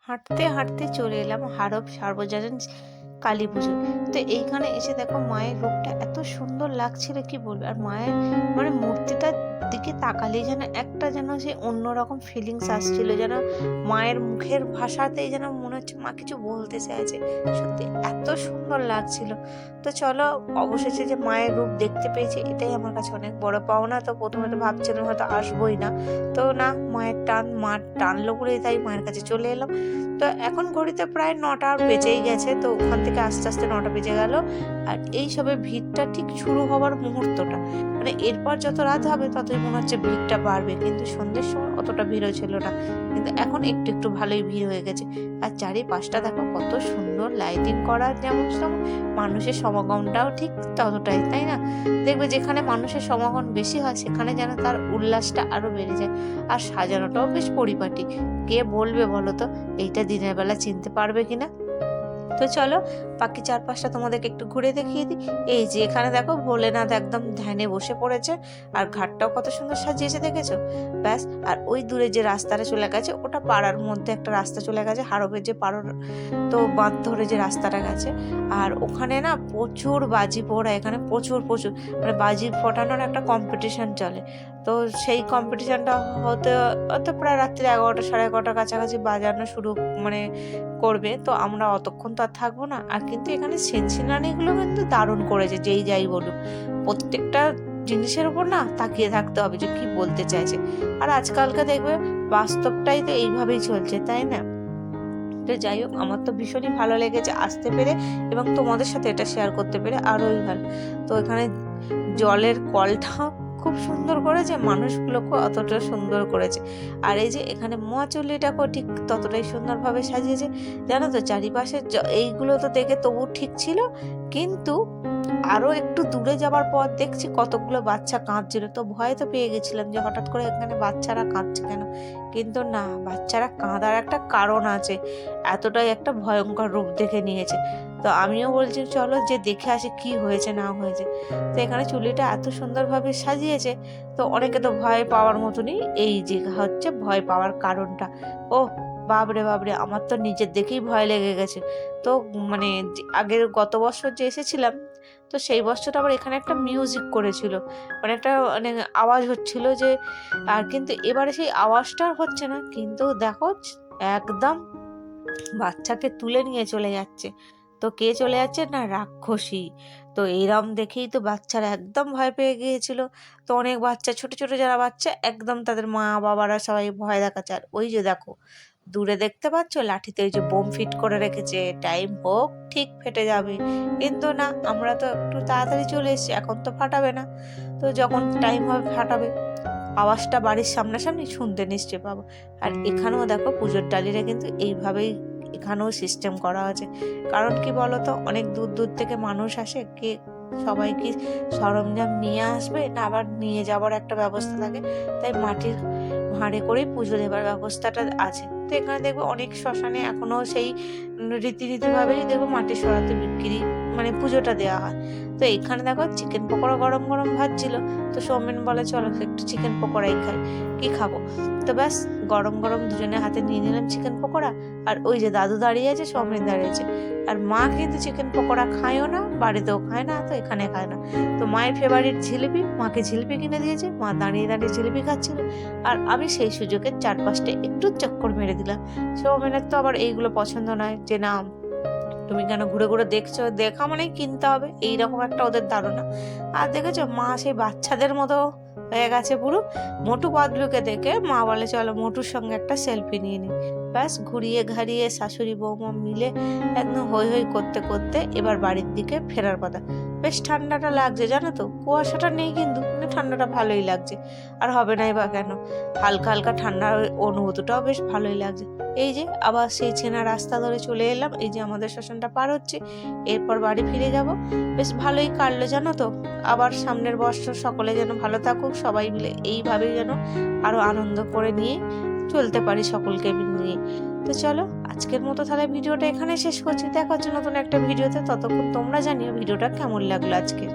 হাঁটতে হাঁটতে চলে এলাম হারপ সার্বজনীন কালী পুজো। তো এইখানে এসে দেখো মায়ের রূপটা এত সুন্দর লাগছিল কি বলবো। আর মায়ের মানে মূর্তিটার দিকে তাকালেই যেন একটা যেন সে অন্যরকম ফিলিংস আসছিল, যেন মায়ের মুখের ভাষাতেই যেন মনে হচ্ছে মা কিছু বলতে চাইছে। সত্যি এত সুন্দর লাগছিল। তো চলো, অবশেষে যে মায়ের রূপ দেখতে পেয়েছি এটাই আমার কাছে অনেক বড় পাওনা। তো প্রথমে তো ভাবছিলাম হয়তো আসবোই না, তো না, মায়ের টান, মা টানলো বলেই তাই মায়ের কাছে চলে এলাম। তো এখন ঘড়িতে প্রায় 9টা বেজেই গেছে। তো ওখান থেকে আস্তে আস্তে 9টা বেজে গেল। আর এই সবে ভিড়টা ঠিক শুরু হওয়ার মুহূর্তটা, মানে এরপর যত রাত হবে ততই মনে হচ্ছে ভিড়টা বাড়বে, কিন্তু সন্ধ্যের সময় অতটা ভিড়ও ছিল না। কিন্তু এখন একটু একটু ভালোই ভিড় হয়ে গেছে। আর চারিপাশটা দেখো কত সুন্দর লাইটিং করা, যেমন তেমন মানুষের সমাগমটাও ঠিক ততটাই, তাই না? দেখবে যেখানে মানুষের সমাগম বেশি হয় সেখানে যেন তার উল্লাসটা আরো বেড়ে যায়। আর সাজানোটাও বেশ পরিপাটি। কে বলবে বলো তো এইটা দিনের বেলা চিনতে পারবে কিনা? তো চলো বাকি চারপাশটা তোমাদেরকে একটু ঘুরে দেখিয়ে দিই। এই যে এখানে দেখো ভোলেনাথ একদম ধ্যানে বসে পড়েছে। আর ঘাটটাও কত সুন্দর সাজিয়েছে, দেখেছো? ব্যাস। আর ওই দূরে যে রাস্তাটা চলে গেছে ওটা পাড়ার মধ্যে একটা রাস্তা চলে গেছে, হারবের যে পাড়ার, তো বাঁধ ধরে যে রাস্তাটা গেছে। আর ওখানে না প্রচুর বাজি পোড়া, এখানে প্রচুর প্রচুর মানে বাজি ফোটানোর একটা কম্পিটিশন চলে। তো সেই কম্পিটিশনটা হতে হতে প্রায় রাত্রি 11টা 11:30টার কাছাকাছি বাজানো শুরু মানে করবে। তো আমরা অতক্ষণ তো আর থাকবো না। আর কিন্তু এখানে সেনসিনারিগুলো কিন্তু দারুণ করেছে, যেই যাই বলুক প্রত্যেকটা জিনিসের উপর না তাকিয়ে থাকতে হবে যে কি বলতে চাইছে। আর আজকালকে দেখবে বাস্তবটাই তো এইভাবেই চলছে, তাই না? তো যাই হোক, আমার তো ভীষণই ভালো লেগেছে আসতে পেরে, এবং তোমাদের সাথে এটা শেয়ার করতে পেরে আরোই ভালো। তো এখানে জলের কলটা খুব সুন্দর করেছে, মানুষগুলোকে অতটা সুন্দর করেছে। আর এই যে এখানে মহাচল্লিটাকেও ঠিক ততটাই সুন্দরভাবে সাজিয়েছে। জানো তো চারিপাশে এইগুলো তো দেখে তবু ঠিক ছিল, কিন্তু আরো একটু দূরে যাবার পর দেখছি কতগুলো বাচ্চা কাঁদছিল। তো ভয় তো পেয়ে গেছিলাম যে হঠাৎ করে এখানে বাচ্চারা কাঁদছে কেন। কিন্তু না, বাচ্চারা কাঁদার একটা কারণ আছে, এতটাই একটা ভয়ঙ্কর রূপ দেখে নিয়েছে। তো আমিও বলছি চলো যে দেখে আসি কি হয়েছে না হয়েছে। তো এখানে চুলিটা এত সুন্দরভাবে সাজিয়েছে, তো অনেকে তো ভয় পাওয়ার মতনই। এই যে হচ্ছে ভয় পাওয়ার কারণটা। ও বাবরে বাবরে, আমার তো নিজের দেখেই ভয় লেগে গেছে। তো মানে আগের গত বছর যে এসেছিলাম, তো সেই বছরটা আবার এখানে একটা মিউজিক করেছিল, মানে একটা মানে আওয়াজ হচ্ছিল যে, আর কিন্তু এবারে সেই আওয়াজটা হচ্ছে না। কিন্তু দেখো একদম বাচ্চাকে তুলে নিয়ে চলে যাচ্ছে। তো কে চলে যাচ্ছে না, রাক্ষসী। তো এইরম দেখেই তো বাচ্চারা একদম ভয় পেয়ে গিয়েছিল। তো অনেক বাচ্চা, ছোট ছোট যারা বাচ্চা, একদম তাদের মা বাবারা সবাই ভয় দেখাচ্ছে। আর ওই যে দেখো দূরে দেখতে পাচ্ছ লাঠিতে ওই যে বোম ফিট করে রেখেছে, টাইম হোক ঠিক ফেটে যাবে। কিন্তু না, আমরা তো একটু তাড়াতাড়ি চলে এসেছি, এখন তো ফাটাবে না। তো যখন টাইম হবে ফাটাবে, আওয়াজটা বাড়ির সামনাসামনি শুনতে নিশ্চয়ই পাবো। আর এখানেও দেখো পুজোর ডালিরা কিন্তু এইভাবেই এখানেও সিস্টেম করা আছে। কারণ কি বলতো, অনেক দূর দূর থেকে মানুষ আসে, কে সবাই কি সরঞ্জাম নিয়ে আসবে না, আবার নিয়ে যাওয়ার একটা ব্যবস্থা থাকে। তাই মাটির ভাঁড়ে করেই পুজো দেবার ব্যবস্থাটা আছে। তো এখানে দেখবো অনেক শ্মশানে এখনো সেই রীতিভাবেই দেখবো মাটির সরাতে বিক্রি মানে পুজোটা দেওয়া হয়। তো এখানে দেখো চিকেন পকোড়া গরম গরম ভাজছিল। তো সৌমেন বলে চলো একটু চিকেন পকোড়াই খাই। কি খাবো? তো ব্যাস গরম গরম দুজনের হাতে নিয়ে নিলাম চিকেন পকোড়া। আর ওই যে দাদু দাঁড়িয়ে আছে, সৌমেন দাঁড়িয়ে আছে। আর মা কিন্তু চিকেন পকোড়া খায়ও না, বাড়িতেও খায় না, তো এখানে খায় না। তো মায়ের ফেভারিট জিলিপি, মাকে জিলিপি কিনে দিয়েছে, মা দাঁড়িয়ে দাঁড়িয়ে জিলিপি খাচ্ছিল। আর আমি সেই সুযোগে চারপাশটা একটু চক্কর মেরে দিলাম। সৌমেনের তো আবার এইগুলো পছন্দ নয়, যে না তুমি কেন ঘুরে ঘুরে দেখছো, দেখা মানে কিনতে হবে, এইরকম একটা ওদের ধারণা। আর দেখেছো মা সেই বাচ্চাদের মতো হয়ে গেছে পুরো। মোটু পাতলুকে দেখে মা বলে চলো মোটুর সঙ্গে একটা সেলফি নিয়ে নি। ব্যাস ঘুরিয়ে ঘাড়িয়ে শাশুড়ি বৌমা মিলে একদম হই হই করতে করতে এবার বাড়ির দিকে ফেরার কথা। বেশ ঠান্ডাটা লাগছে, জানো তো, কুয়াশাটা নেই কিন্তু ঠান্ডাটা ভালোই লাগছে। আর হবে নাই বা কেন, হালকা হালকা ঠান্ডার অনুভূতিটাও বেশ ভালোই লাগছে। এই যে আবার সেই চেনা রাস্তা ধরে চলে এলাম, এই যে আমাদের শ্মশানটা পার হচ্ছে, এরপর বাড়ি ফিরে যাব। বেশ ভালোই কাটলো জানো তো। আবার সামনের বছর সকলে যেন ভালো থাকুক, সবাই মিলে এইভাবেই যেন আরো আনন্দ করে নিয়ে চলতে পারি সকলকে নিয়ে। তো চলো আজকের মতো তাহলে ভিডিওটা এখানে শেষ করছি। দেখা হচ্ছে নতুন একটা ভিডিওতে, ততক্ষণ তোমরা জানিও ভিডিওটা কেমন লাগলো আজকে।